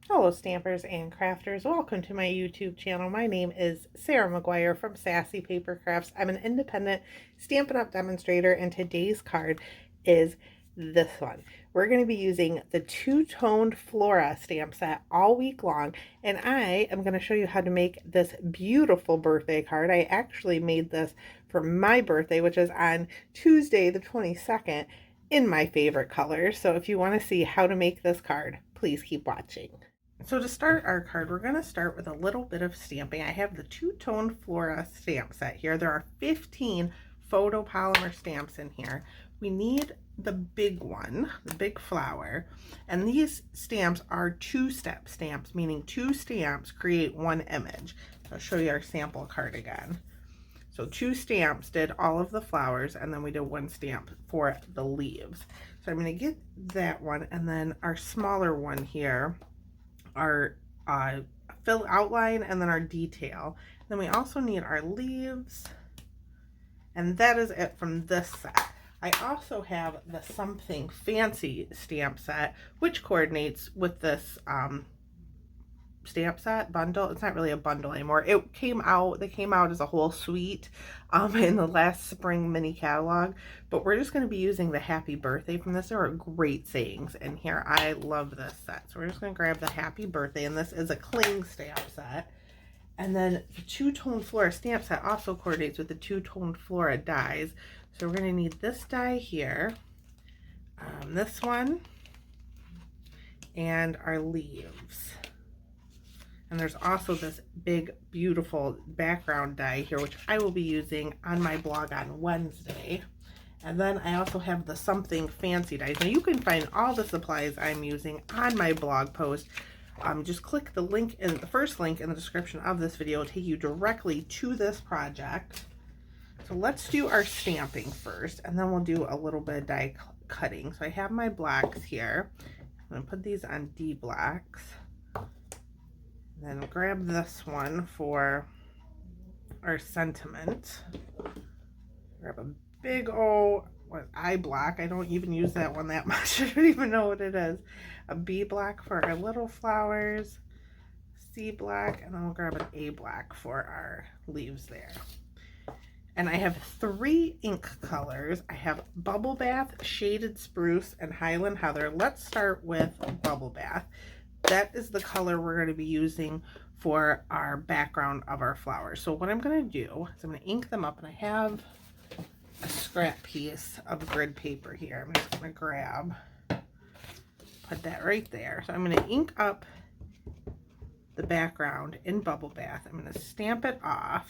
Hello stampers and crafters, welcome to my YouTube channel. My name is Sarah McGuire from Sassy Paper Crafts. I'm an independent Stampin' Up! Demonstrator, and today's card is this one. We're going to be using the Two Toned Flora stamp set all week long, and I am going to show you how to make this beautiful birthday card. I actually made this for my birthday, which is on Tuesday the 22nd, in my favorite colors. So if you want to see how to make this card, please keep watching. So to start our card, we're going to start with a little bit of stamping. I have the Two Toned Flora stamp set here. There are 15 photopolymer stamps in here. We need the big one, the big flower, and these stamps are two-step stamps, meaning two stamps create one image. I'll show you our sample card again. So two stamps did all of the flowers, and then we did one stamp for the leaves. So I'm going to get that one, and then our smaller one here, our fill outline, and then our detail. Then we also need our leaves, and that is it from this set. I also have the Something Fancy stamp set, which coordinates with this stamp set bundle. It's not really a bundle anymore. They came out as a whole suite in the last spring mini catalog, but we're just going to be using the happy birthday from this. There are great sayings in here. I love this set, so we're just going to grab the happy birthday, and this is a cling stamp set. And then the Two Toned Flora stamp set also coordinates with the Two Toned Flora dies, so we're going to need this die here, this one, and our leaves. And there's also this big, beautiful background die here, which I will be using on my blog on Wednesday. And then I also have the Something Fancy dies. Now you can find all the supplies I'm using on my blog post. Just click the link in the first link in the description of this video. It'll take you directly to this project. So let's do our stamping first, and then we'll do a little bit of die cutting. So I have my blacks here. I'm going to put these on D blacks. Then grab this one for our sentiment. Grab a big old I block. I don't even use that one that much. I don't even know what it is. A B block for our little flowers, C block, and then we'll grab an A block for our leaves there. And I have 3 ink colors. I have Bubble Bath, Shaded Spruce, and Highland Heather. Let's start with Bubble Bath. That is the color we're going to be using for our background of our flowers. So what I'm going to do is I'm going to ink them up, and I have a scrap piece of grid paper here. I'm just going to grab, put that right there. So I'm going to ink up the background in Bubble Bath. I'm going to stamp it off,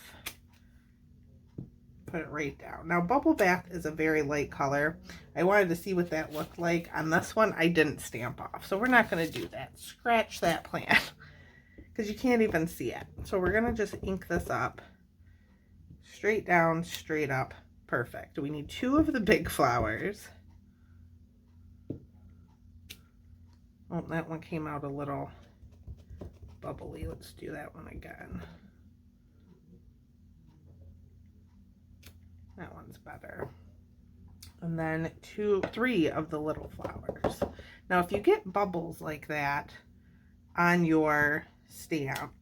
put it right down. Now Bubble Bath is a very light color. I wanted to see what that looked like. On this one I didn't stamp off, so we're not going to do that. Scratch that plan because you can't even see it. So we're going to just ink this up straight down, straight up. Perfect. We need 2 of the big flowers. Oh, that one came out a little bubbly. Let's do that one again. That one's better. And then 3 of the little flowers. Now, if you get bubbles like that on your stamp,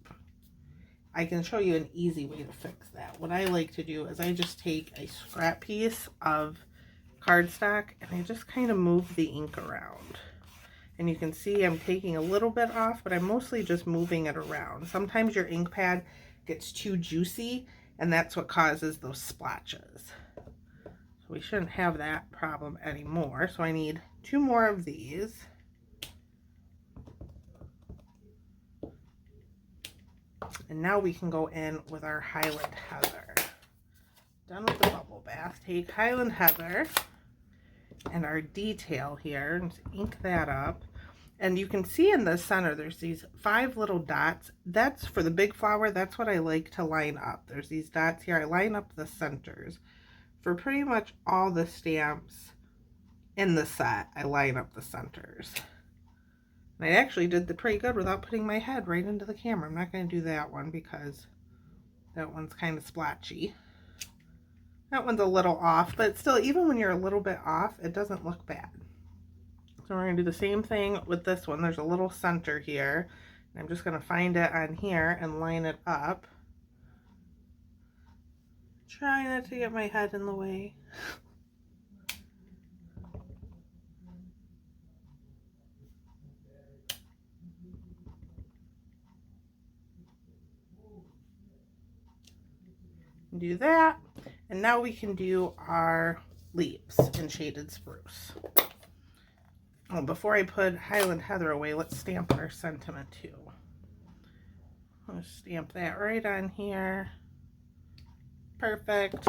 I can show you an easy way to fix that. What I like to do is I just take a scrap piece of cardstock and I just kind of move the ink around. And you can see I'm taking a little bit off, but I'm mostly just moving it around. Sometimes your ink pad gets too juicy, and that's what causes those splotches. So we shouldn't have that problem anymore. So I need 2 more of these. And now we can go in with our Highland Heather. Done with the Bubble Bath. Take Highland Heather and our detail here and ink that up. And you can see in the center there's these 5 little dots. That's for the big flower. That's what I like to line up. There's these dots here. I line up the centers. For pretty much all the stamps in the set, I line up the centers. And I actually did pretty good without putting my head right into the camera. I'm not going to do that one because that one's kind of splotchy. That one's a little off, but still, even when you're a little bit off, it doesn't look bad. So we're going to do the same thing with this one. There's a little center here. And I'm just going to find it on here and line it up. Try not to get my head in the way. Do that. And now we can do our leaves in shaded spruce. Oh, before I put Highland Heather away, let's stamp our sentiment too. I'll stamp that right on here. Perfect.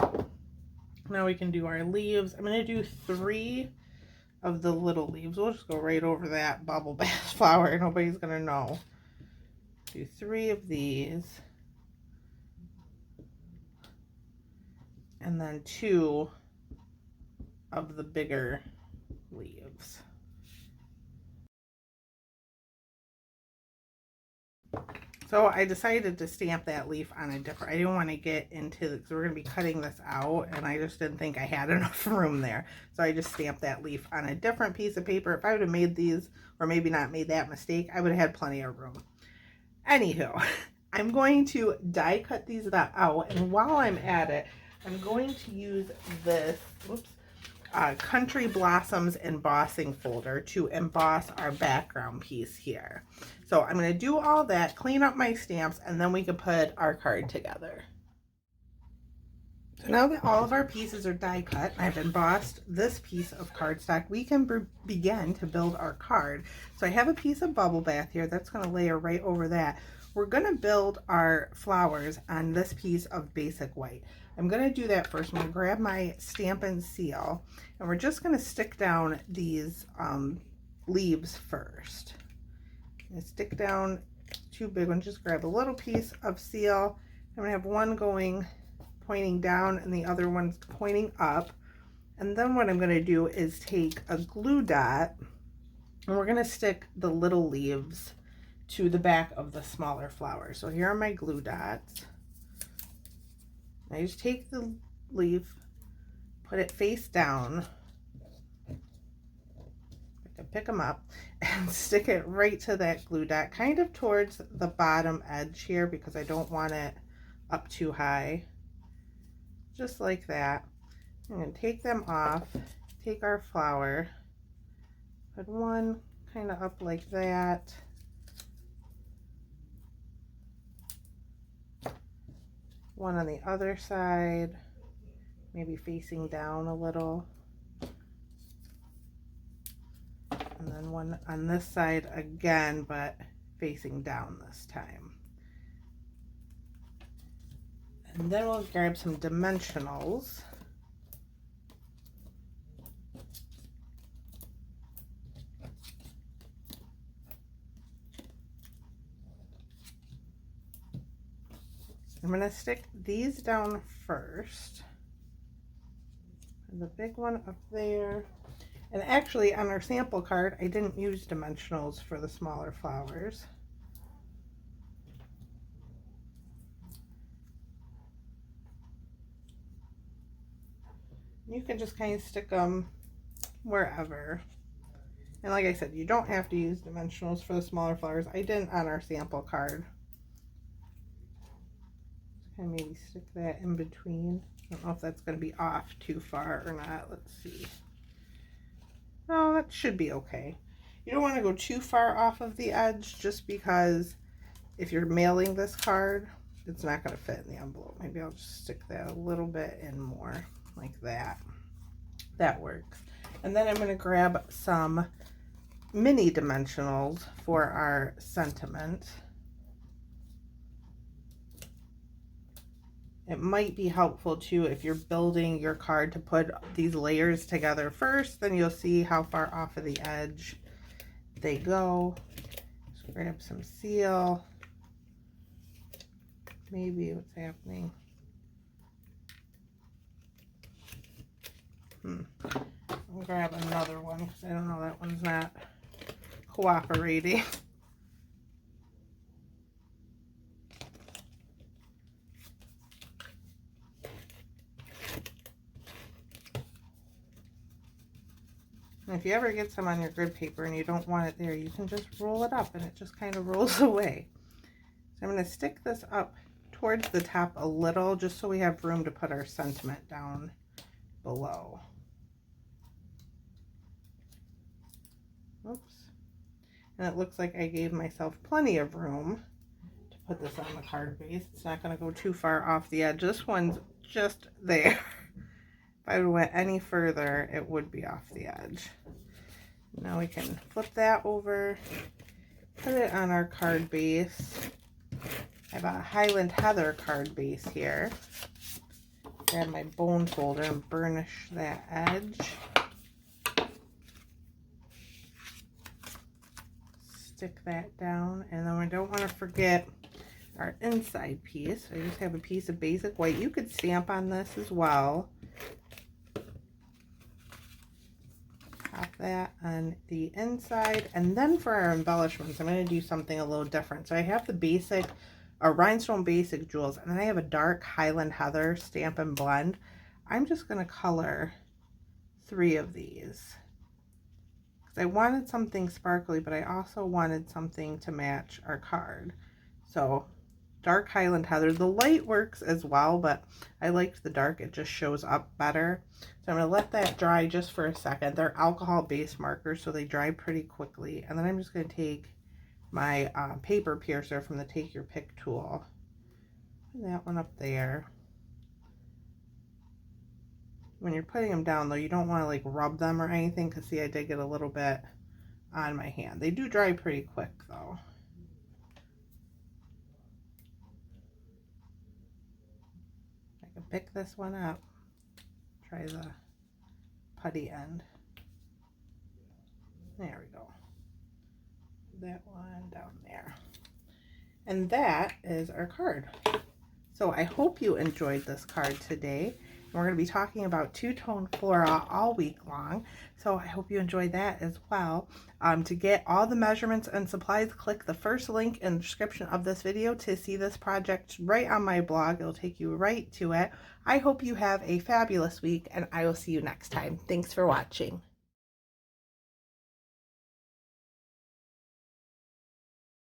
Now we can do our leaves. I'm going to do 3 of the little leaves. We'll just go right over that bubble bath flower. Nobody's going to know. Do 3 of these. And then 2 of the bigger leaves. So I decided to stamp that leaf on a different, I didn't want to get into, because we're going to be cutting this out, and I just didn't think I had enough room there. So I just stamped that leaf on a different piece of paper. If I would have made these, or maybe not made that mistake, I would have had plenty of room. Anywho, I'm going to die cut these out, and while I'm at it, I'm going to use this, Country Blossoms embossing folder to emboss our background piece here. So I'm going to do all that, clean up my stamps, and then we can put our card together. So now that all of our pieces are die cut, I've embossed this piece of cardstock, we can begin to build our card. So I have a piece of bubble bath here that's going to layer right over that. We're going to build our flowers on this piece of basic white. I'm going to do that first. I'm going to grab my Stampin' Seal, and we're just going to stick down these leaves first. And stick down 2 big ones. Just grab a little piece of seal. I'm going to have one going pointing down and the other one's pointing up. And then what I'm going to do is take a glue dot, and we're going to stick the little leaves to the back of the smaller flower. So here are my glue dots. I just take the leaf, put it face down, I can pick them up, and stick it right to that glue dot, kind of towards the bottom edge here, because I don't want it up too high. Just like that. I'm going to take them off, take our flower, put one kind of up like that. One on the other side, maybe facing down a little. And then one on this side again, but facing down this time. And then we'll grab some dimensionals. I'm going to stick these down first. And the big one up there. And actually on our sample card, I didn't use dimensionals for the smaller flowers. You can just kind of stick them wherever. And like I said, you don't have to use dimensionals for the smaller flowers. I didn't on our sample card. And maybe stick that in between. I don't know if that's going to be off too far or not. Let's see. No, that should be okay. You don't want to go too far off of the edge, just because if you're mailing this card, it's not going to fit in the envelope. Maybe I'll just stick that a little bit in more, like that. That works. And then I'm going to grab some mini dimensionals for our sentiment. It might be helpful too if you're building your card to put these layers together first, then you'll see how far off of the edge they go. Just grab some seal. Maybe what's happening. I'll grab another one because I don't know, that one's not cooperating. If you ever get some on your grid paper and you don't want it there, you can just roll it up and it just kind of rolls away. So I'm going to stick this up towards the top a little, just so we have room to put our sentiment down below. Oops. And it looks like I gave myself plenty of room to put this on the card base. It's not going to go too far off the edge. This one's just there. If I went any further, it would be off the edge. Now we can flip that over, put it on our card base. I have a Highland Heather card base here. Grab my bone folder and burnish that edge. Stick that down, and then we don't want to forget our inside piece. I just have a piece of basic white. You could stamp on this as well. Pop that on the inside, and then for our embellishments, I'm going to do something a little different. So I have the basic, a rhinestone basic jewels, and then I have a dark Highland Heather stamp and blend. I'm just going to color 3 of these. I wanted something sparkly, but I also wanted something to match our card. So dark Highland Heather. The light works as well, but I liked the dark. It just shows up better. So I'm going to let that dry just for a second. They're alcohol-based markers, so they dry pretty quickly. And then I'm just going to take my paper piercer from the Take Your Pick tool. Put that one up there. When you're putting them down, though, you don't want to like rub them or anything, because see, I did get a little bit on my hand. They do dry pretty quick, though. I can pick this one up. Try the putty end. There we go. That one down there. And that is our card. So I hope you enjoyed this card today. We're going to be talking about Two Toned Flora all week long, so I hope you enjoyed that as well. To get all the measurements and supplies, click the first link in the description of this video to see this project right on my blog. It'll take you right to it. I hope you have a fabulous week, and I will see you next time. Thanks for watching.